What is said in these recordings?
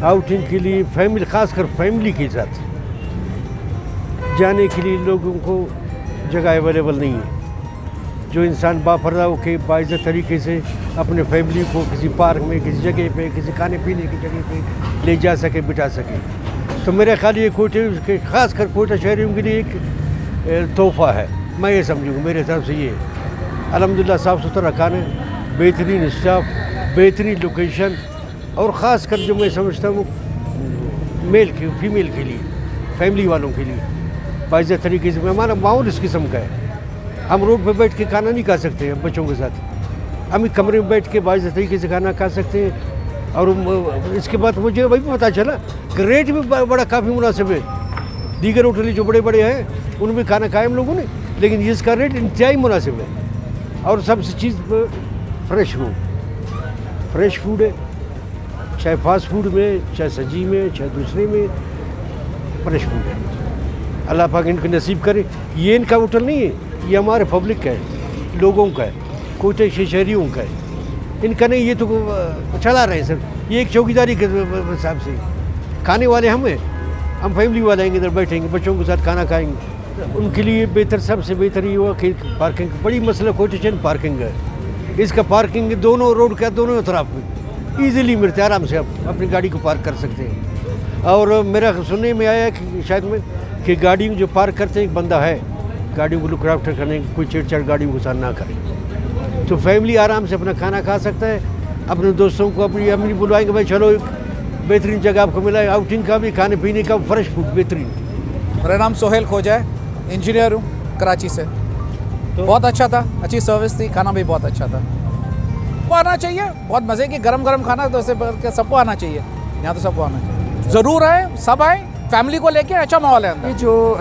Outing के लिए family, खासकर फैमिली के साथ जाने के लिए लोगों को जगह अवेलेबल नहीं है। जो इंसान बापर्दा होकर बाइज़्ज़त तरीके से अपने फैमिली को किसी पार्क में, किसी जगह पे, किसी खाने पीने की जगह पे ले जा सके, बिठा सके, तो मेरा ख्याल ये कोयटे, खासकर कोयटा शहरियों के लिए एक तोहफ़ा है। मैं ये समझूँगा, मेरे तरफ से ये अल्हम्दुलिल्लाह साफ़ सुथरा खाना, बेहतरीन स्टाफ, बेहतरीन लोकेशन, और ख़ासकर जो मैं समझता हूँ मेल के फीमेल के लिए, फैमिली वालों के लिए बाइज़्ज़त तरीके से। हमारा माहौल इस किस्म का है। हम रोड पे बैठ के खाना नहीं खा सकते हैं बच्चों के साथ, हम कमरे में बैठ के बाइज़्ज़त तरीके से खाना खा सकते हैं। और इसके बाद मुझे वही पता चला कि रेट भी बड़ा काफ़ी मुनासिब है। दीगर होटल जो बड़े बड़े हैं उनमें खाना खाया हम लोगों ने, लेकिन इसका रेट इंतहाई मुनासिब है। और सबसे चीज़ फ्रेश फूड है, चाहे फास्ट फूड में, चाहे सब्जी में, चाहे दूसरे में, फ्रेश फूड है। अल्लाह पाक इनको नसीब करे। ये इनका होटल नहीं है, ये हमारे पब्लिक का है, लोगों का है, कोयटे शहरियों का है। इनका नहीं, ये तो चला रहे हैं सर, ये एक चौकीदारी के हिसाब से। खाने वाले हम हैं, हम फैमिली वाले आएंगे, इधर बैठेंगे, बच्चों के साथ खाना खाएंगे। उनके लिए बेहतर, सबसे बेहतर ये हुआ कि पार्किंग, बड़ी मसला कोयटे पार्किंग है। इसका पार्किंग दोनों रोड का दोनों तरफ में ईज़िली मिलते, आराम से आप अपनी गाड़ी को पार्क कर सकते हैं। और मेरा सुनने में आया कि शायद में कि गाड़ी जो पार्क करते हैं, एक बंदा है गाड़ियों को लुक आफ्टर करने, कोई छेड़छाड़ गाड़ियों के साथ ना करे, तो फैमिली आराम से अपना खाना खा सकता है। अपने दोस्तों को, अपनी अम्मी बुलवाएंगे, भाई चलो बेहतरीन जगह आपको मिला है, आउटिंग का भी, खाने पीने का, फ्रेश फूड बेहतरीन। मेरा नाम सोहेल खोजा है, इंजीनियर हूँ कराची से। तो बहुत अच्छा था, अच्छी सर्विस थी, खाना भी बहुत अच्छा था। सबको आना चाहिए, बहुत मज़े की गरम गरम खाना, तो इससे सबको आना चाहिए, यहाँ तो सबको आना चाहिए। ज़रूर आए, सब आए, फैमिली को लेके, अच्छा माहौल है अंदर। ये जो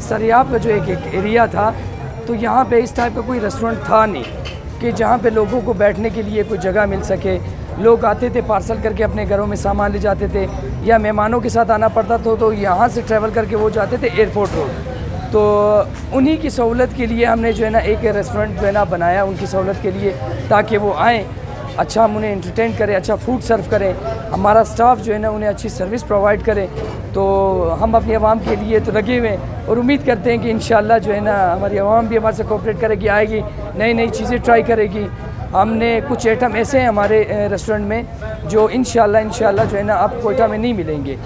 सरियाब का जो एक एरिया था, तो यहाँ पे इस टाइप का कोई रेस्टोरेंट था नहीं कि जहाँ पे लोगों को बैठने के लिए कोई जगह मिल सके। लोग आते थे पार्सल करके अपने घरों में सामान ले जाते थे, या मेहमानों के साथ आना पड़ता था तो यहाँ से ट्रैवल करके वो जाते थे एयरपोर्ट रोड। तो उन्हीं की सहूलत के लिए हमने जो है ना एक रेस्टोरेंट जो है ना बनाया उनकी सहूलत के लिए, ताकि वो आएँ, अच्छा हम उन्हें एंटरटेन करें, अच्छा फूड सर्व करें, हमारा स्टाफ जो है ना उन्हें अच्छी सर्विस प्रोवाइड करे। तो हम अपनी आवाम के लिए तो लगे हुए हैं और उम्मीद करते हैं कि इंशाल्लाह जो है ना हमारी आवाम भी हमारे से कोऑपरेट करेगी, आएगी, नई नई चीज़ें ट्राई करेगी। हमने कुछ आइटम ऐसे हैं हमारे रेस्टोरेंट में जो इंशाल्लाह जो है ना आप कोयटा में नहीं मिलेंगे।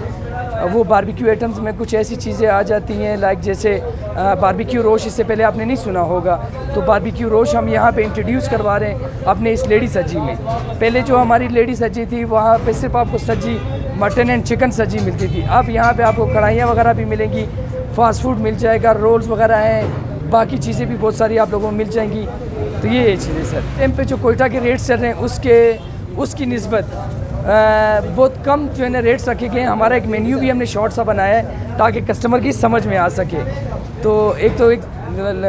वो बारबेक्यू आइटम्स में कुछ ऐसी चीज़ें आ जाती हैं, लाइक जैसे बारबेक्यू रोश, इससे पहले आपने नहीं सुना होगा, तो बारबेक्यू रोश हम यहाँ पे इंट्रोड्यूस करवा रहे हैं अपने इस लेडी सज्जी में। पहले जो हमारी लेडी सज्जी थी वहाँ पे सिर्फ आपको सज्जी, मटन एंड चिकन सज्जी मिलती थी। अब यहाँ पे आपको कढ़ाइयाँ वगैरह भी मिलेंगी, फास्ट फूड मिल जाएगा, रोल्स वगैरह हैं, बाकी चीज़ें भी बहुत सारी आप लोगों को मिल जाएंगी। तो ये चीज़ें सर, टाइम पे जो कोयटा के रेट्स चल रहे हैं उसकी निस्बत बहुत कम जो है ना रेट्स रखे गए हैं। हमारा एक मेन्यू भी हमने शॉर्ट सा बनाया है ताकि कस्टमर की समझ में आ सके। तो एक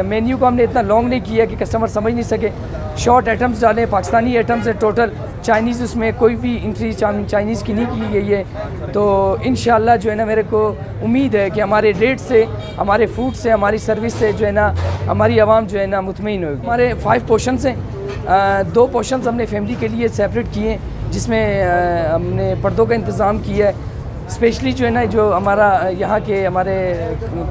मेन्यू को हमने इतना लॉन्ग नहीं किया कि कस्टमर समझ नहीं सके। शॉर्ट आइटम्स डालें, पाकिस्तानी आइटम्स है टोटल, चाइनीज़ उसमें कोई भी इंट्री चाइनीज़ की नहीं की गई है। तो इंशाल्लाह जो है ना मेरे को उम्मीद है कि हमारे रेट से, हमारे फूड से, हमारी सर्विस से जो है ना हमारी आवाम जो है ना मुतमईन होगी। हमारे 5 पोर्शंस हैं, 2 पोर्शंस हमने फैमिली के लिए सेपरेट किए जिसमें हमने पर्दों का इंतज़ाम किया है। स्पेशली जो है ना जो हमारा यहाँ के हमारे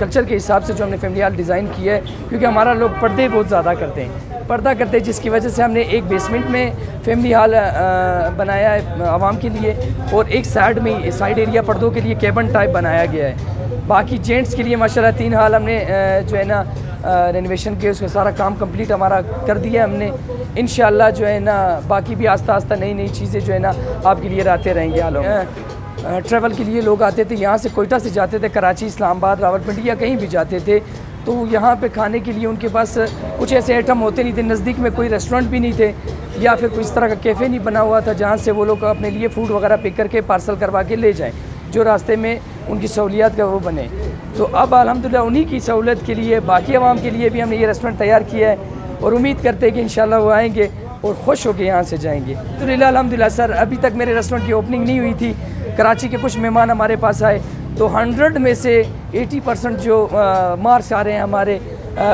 कल्चर के हिसाब से जो हमने फैमिली हॉल डिज़ाइन किया है, क्योंकि हमारा लोग पर्दे बहुत ज़्यादा करते हैं, जिसकी वजह से हमने एक बेसमेंट में फैमिली हॉल बनाया है आवाम के लिए, और एक साइड एरिया पर्दों के लिए केबिन टाइप बनाया गया है। बाकी जेंट्स के लिए माशाल्लाह 3 हॉल हमने जो है ना रेनोवेशन के उसका सारा काम कंप्लीट हमारा कर दिया हमने। इंशाल्लाह जो है ना बाकी भी आस्ता आस्ता नई चीज़ें जो है ना आपके लिए लाते रहेंगे। हालों ट्रैवल के लिए लोग आते थे, यहाँ से कोयटा से जाते थे कराची, इस्लामाबाद, रावलपिंडी या कहीं भी जाते थे, तो यहाँ पे खाने के लिए उनके पास कुछ ऐसे आइटम होते नहीं थे, नज़दीक में कोई रेस्टोरेंट भी नहीं थे, या फिर कोई इस तरह का कैफ़े नहीं बना हुआ था जहाँ से वो लोग अपने लिए फ़ूड वगैरह पिक करके पार्सल करवा के ले जाएँ, जो रास्ते में उनकी सहूलियात का वो बने। तो अब अल्हम्दुलिल्लाह उन्हीं की सहूलत के लिए, बाकी आवाम के लिए भी हमने ये रेस्टोरेंट तैयार किया है, और उम्मीद करते हैं कि इंशाल्लाह वो आएँगे और खुश होकर यहाँ से जाएँगे। तो अल्हम्दुलिल्लाह सर, अभी तक मेरे रेस्टोरेंट की ओपनिंग नहीं हुई थी, कराची के कुछ मेहमान हमारे पास आए, तो 100 में से 80% जो मार्क्स आ रहे हैं हमारे,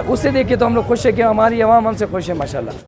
उसे देख के तो हम लोग खुश हैं कि हमारी आवाम हमसे खुश है माशाल्लाह।